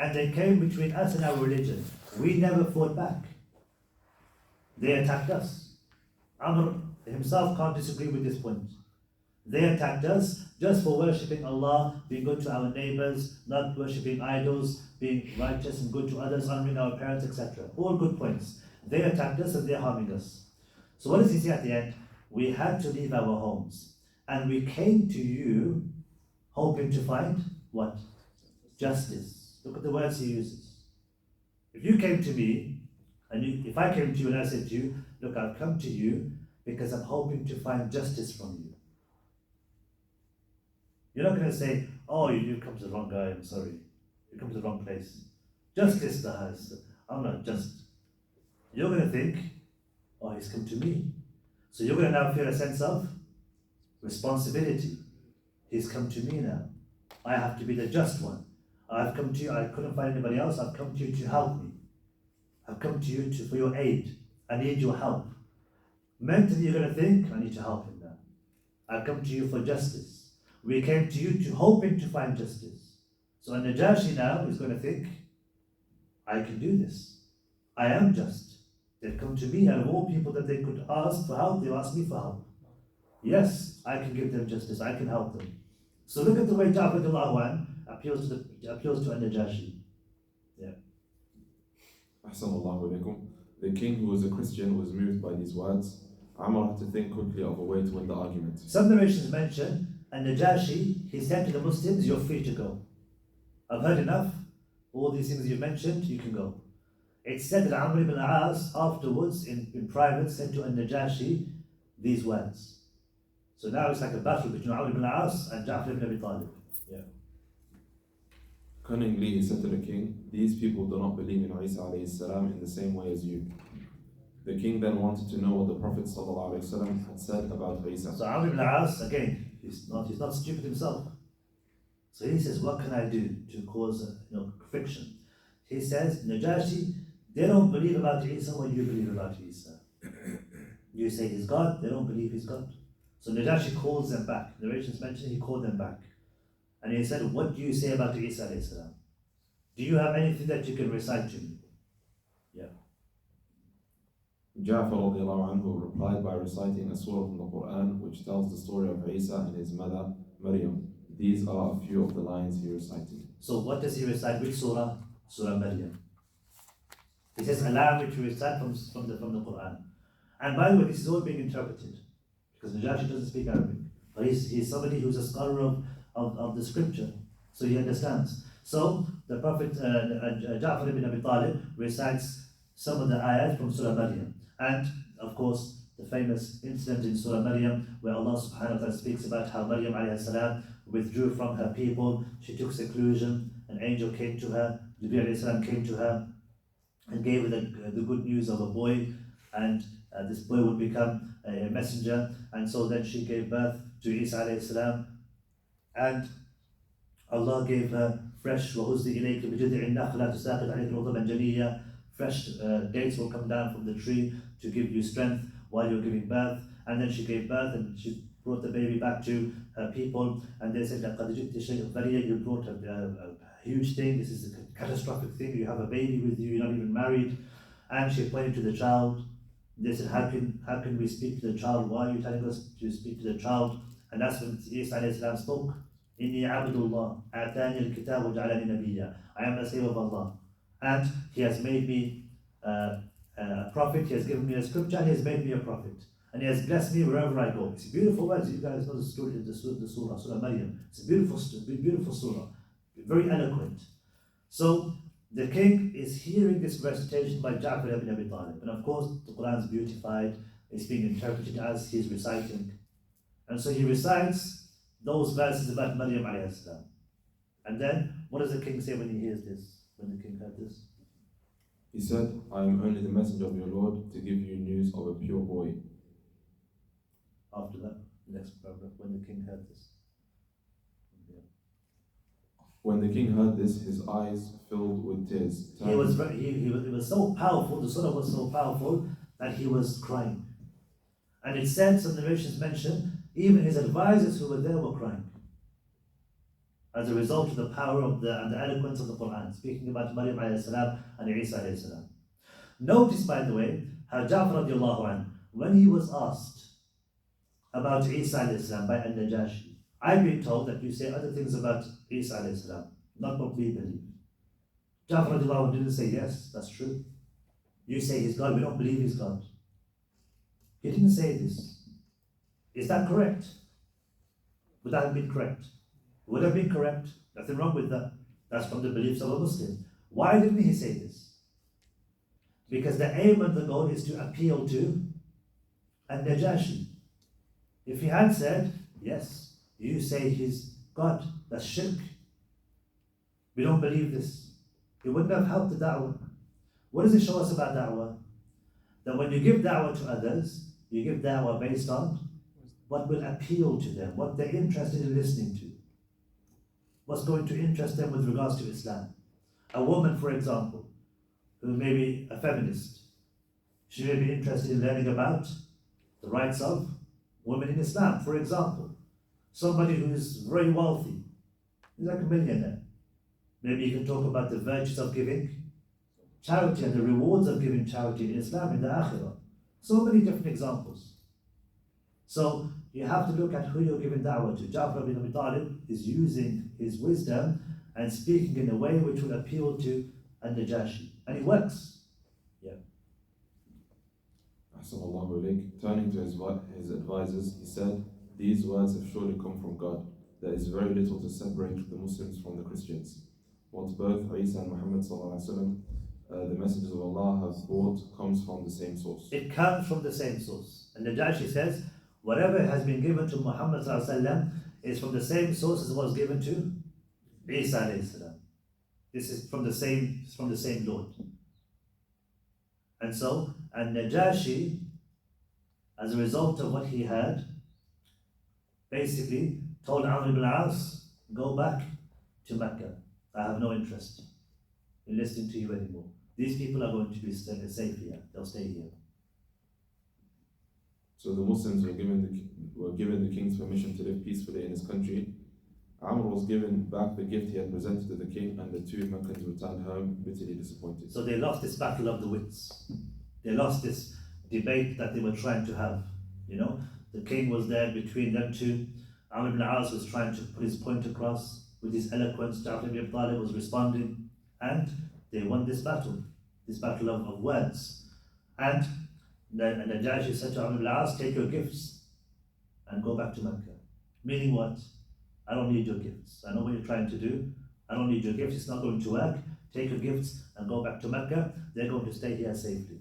and they came between us and our religion. We never fought back. They attacked us. Amr himself can't disagree with this point. They attacked us just for worshipping Allah, being good to our neighbors, not worshipping idols, being righteous and good to others, honoring our parents, etc. All good points. They attacked us and they're harming us. So what does he say at the end? We had to leave our homes and we came to you hoping to find what? Justice. Look at the words he uses. If you came to me, if I came to you and I said to you, look, I've come to you because I'm hoping to find justice from you. You're not going to say, oh, you've come to the wrong guy, I'm sorry. You come to the wrong place. Justice, I'm not just. You're going to think, oh, he's come to me. So you're going to now feel a sense of responsibility. He's come to me now. I have to be the just one. I've come to you, I couldn't find anybody else, I've come to you to help me. I've come to you for your aid. I need your help. Mentally you're going to think, I need to help him now. I've come to you for justice. We came to you hoping to find justice. So Najashi now is going to think, I can do this. I am just. They've come to me, and of all people that they could ask for help, they asked me for help. Yes, I can give them justice, I can help them. So look at the way Ja'far appeals to Najashi. Yeah. Ahsanallahu alaykum. The king, who was a Christian, was moved by these words. Amr had to think quickly of a way to win the argument. Some narrations mention, and Najashi, he said to the Muslims, you're free to go. I've heard enough. All these things you've mentioned, you can go. It's said that Amr ibn al-As afterwards, in private, said to Najashi these words. So now it's like a battle between Amr ibn al-As and Ja'far ibn Abi Talib. Yeah. Cunningly, he said to the king, these people do not believe in Isa alayhi salam in the same way as you. The king then wanted to know what the Prophet sallallahu alayhi wasallam had said about Isa. So Amr ibn al-As, again, he's not stupid himself. So he says, what can I do to cause friction? He says, Najashi, they don't believe about Isa what you believe about Isa. You say he's God, they don't believe he's God. So Najashi calls them back. The narrations mention he called them back. And he said, what do you say about Isa alayhi salam? Do you have anything that you can recite to me? Yeah. Ja'far radiallahu anhu replied by reciting a surah from the Quran which tells the story of Isa and his mother Maryam. These are a few of the lines he recited. So what does he recite? Which surah? Surah Maryam. He says, allow me to recite from the Quran. And by the way, this is all being interpreted. Because Najashi doesn't speak Arabic. But he's somebody who's a scholar of the scripture. So he understands. So the Prophet Ja'far ibn Abi Talib recites some of the ayat from Surah Maryam. And of course, the famous incident in Surah Maryam where Allah subhanahu wa ta'ala speaks about how Maryam alayhi salam withdrew from her people. She took seclusion. An angel came to her. Jibreel alayhi salam came to her and gave her the good news of a boy, and this boy would become a messenger. And so then she gave birth to Isa alayhi salam, and Allah gave her fresh وَهُزِّ إِلَيْكَ بِجِذْعِ النَّخْلَةِ تُسَاقِطْ عَلَيْكَ رُطَبًا جَنِيًّا. Fresh dates will come down from the tree to give you strength while you're giving birth. And then she gave birth and she brought the baby back to her people, and they said, لَقَدْ جِئْتِ شَيْءًا فَرِيًّا. You brought a huge thing, this is a catastrophic thing, you have a baby with you, you're not even married. And she pointed to the child. They said, how can we speak to the child? Why are you telling us to speak to the child? And that's when Isa alayhi salam spoke. Inni abdullah, a'tani al-kitab wa ja'alani nabiyya. I am the slave of Allah. And He has made me a prophet, He has given me a scripture, and He has made me a prophet. And He has blessed me wherever I go. It's a beautiful words. You guys know the story of the surah, Surah Maryam. It's a beautiful surah. Very eloquent. So the king is hearing this recitation by Ja'far ibn Abi Talib. And of course, the Quran is beautified. It's being interpreted as he's reciting. And so he recites those verses about Maryam alayhi salam. And then, what does the king say when he hears this? When the king heard this? He said, I am only the messenger of your Lord to give you news of a pure boy. After that, next paragraph, when the king heard this. When the king heard this, his eyes filled with tears. He was so powerful, the surah was so powerful that he was crying. And it said, some narrations mention, even his advisors who were there were crying. as a result of the power of and the eloquence of the Quran, speaking about Maryam alayhi salam and Isa alayhi salam. Notice, by the way, how Ja'far radiallahu anhu, when he was asked about Isa alayhi salam by Al-Najashi, I've been told that you say other things about Isa alayhi salam, not what we believe. Ja'far radiallahu anhu didn't say, yes, that's true. You say he's God, we don't believe he's God. He didn't say this. Is that correct? Would that have been correct? Would have been correct. Nothing wrong with that. That's from the beliefs of a Muslim. Why didn't he say this? Because the aim and the goal is to appeal to Al-Najashi. If he had said, yes, you say he's God, that's shirk. We don't believe this. It wouldn't have helped the da'wah. What does it show us about da'wah? That when you give da'wah to others, you give da'wah based on what will appeal to them, what they're interested in listening to, what's going to interest them with regards to Islam. A woman, for example, who may be a feminist, she may be interested in learning about the rights of women in Islam, for example. Somebody who is very wealthy, he's like a millionaire. Maybe you can talk about the virtues of giving charity and the rewards of giving charity in Islam in the Akhirah. So many different examples. So you have to look at who you're giving da'wah to. Ja'far bin Abi Talib is using his wisdom and speaking in a way which will appeal to Al-Najashi. And it works. Yeah. Ahsanallahu alayk. Turning to his advisors, he said, these words have surely come from God. There is very little to separate the Muslims from the Christians. What both Isa and Muhammad sallallahu alaihi wasallam, the messengers of Allah, have brought comes from the same source. It comes from the same source. And Najashi says, whatever has been given to Muhammad sallallahu alaihi wasallam is from the same source as was given to Isa alayhi salam. This is from the same Lord. And so, and Najashi, as a result of what he had, basically told Amr ibn al-As, go back to Mecca. I have no interest in listening to you anymore. These people are going to be safe here. They'll stay here. So the Muslims were given the king's permission to live peacefully in his country. Amr was given back the gift he had presented to the king, and the two Meccans returned home bitterly disappointed. So they lost this battle of the wits. They lost this debate that they were trying to have. You know, the king was there between them two. Amr ibn al-As was trying to put his point across with his eloquence. Ja'far ibn Abi Talib was responding, and they won this battle of words. And Najashi said to Amr ibn al-As, take your gifts and go back to Mecca. Meaning what? I don't need your gifts. I know what you're trying to do. I don't need your gifts. It's not going to work. Take your gifts and go back to Mecca. They're going to stay here safely.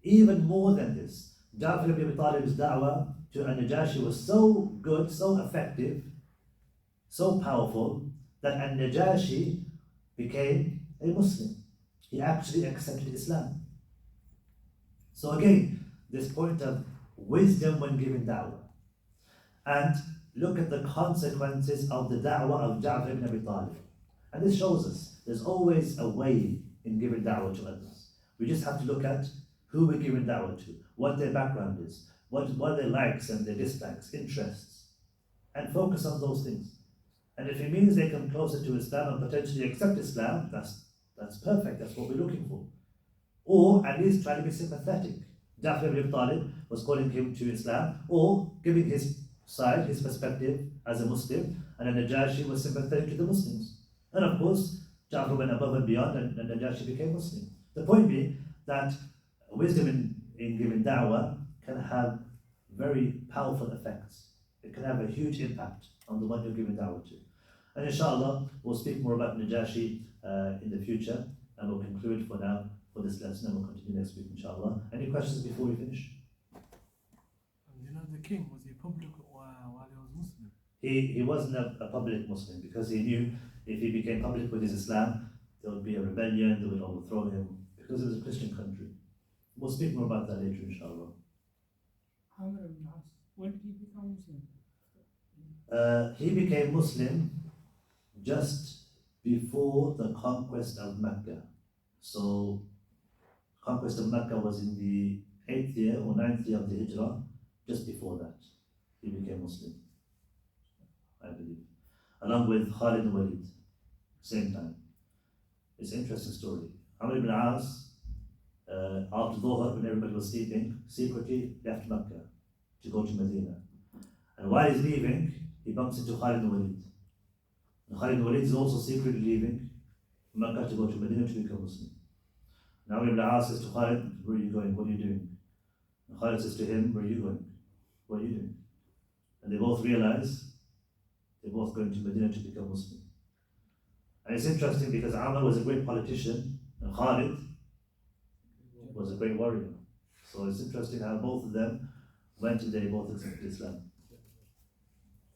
Even more than this, Ja'far ibn Abi Talib's da'wah to Al-Najashi was so good, so effective, so powerful, that Al-Najashi became a Muslim. He actually accepted Islam. So again, this point of wisdom when giving da'wah. And look at the consequences of the da'wah of Ja'far ibn Abi Talib. And this shows us there's always a way in giving da'wah to others. We just have to look at who we're giving da'wah to, what their background is, what are their likes and their dislikes, interests, and focus on those things. And if it means they come closer to Islam and potentially accept Islam, that's perfect, that's what we're looking for. Or at least try to be sympathetic. Ja'far ibn Abi Talib was calling him to Islam, or giving his side, his perspective as a Muslim, and Najashi was sympathetic to the Muslims. And of course, Ja'far went above and beyond, and Najashi became Muslim. The point being that wisdom in giving da'wah can have very powerful effects. It can have a huge impact on the one you're giving da'wah to. And inshallah, we'll speak more about Najashi in the future, and we'll conclude for now for this lesson, and we'll continue next week, inshallah. Any questions before we finish? You know, the king, was he public while he was Muslim? He wasn't a public Muslim, because he knew if he became public with his Islam, there would be a rebellion, they would overthrow him, because it was a Christian country. We'll speak more about that later, inshallah. Amr ibn al-As, when did he become Muslim? He became Muslim just before the conquest of Mecca. So, conquest of Mecca was in the 8th year or 9th year of the Hijrah. Just before that, he became Muslim, I believe. along with Khalid and Walid, same time. It's an interesting story. Amr ibn As, after Dhuhr, when everybody was sleeping, secretly left Mecca to go to Medina. And while he's leaving, he bumps into Khalid and Walid. And Khalid and Walid is also secretly leaving Mecca to go to Medina to become Muslim. Now Amr ibn As says to Khalid, where are you going? What are you doing? And Khalid says to him, where are you going? What are you doing? And they both realize they're both going to Medina to become Muslim. And it's interesting because Amr was a great politician and Khalid was a great warrior. So it's interesting how both of them went and they both accepted Islam.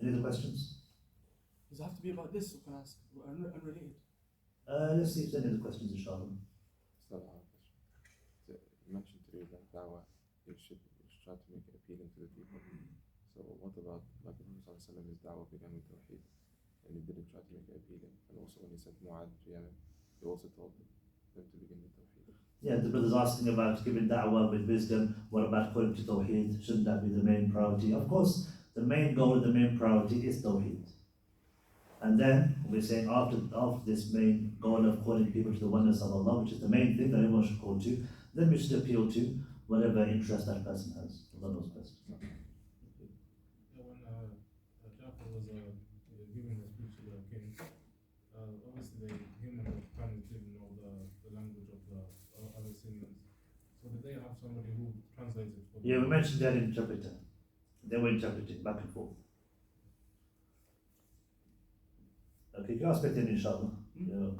Any other questions? Does it have to be about this, or can I ask unrelated? Let's see if there's any other questions, inshallah. It's not a hard question. You mentioned today that dawah, you should try to make it appealing to the people. So what about, like the Prophet ﷺ, his dawah began with Tawheed, and he didn't try to make it appealing. And also when he sent Mu'adh to Yemen, he also told them to begin with Tawheed. Yeah, the brother's asking about giving da'wah with wisdom. What about calling to Tawheed? Shouldn't that be the main priority? Of course, the main goal, the main priority is Tawheed. And then we're saying after this main goal of calling people to the oneness of Allah, which is the main thing that everyone should call to, then we should appeal to whatever interest that person has. Allah knows best. When Jafar was giving the speech to the king, obviously the human family didn't know the language of the other Syrians. So did they have somebody who translated for them? Yeah, we mentioned that interpreter. They were interpreting back and forth. Okay, you can ask questions inshallah.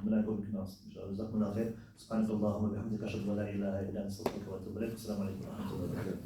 ملاك يمكن ask inshallah. جزاكم الله خير. سبحانك اللهم وبحمدك أشهد أن لا إله إلا أنت أستغفرك وأتوب إليك. السلام عليكم ورحمة الله وبركاته.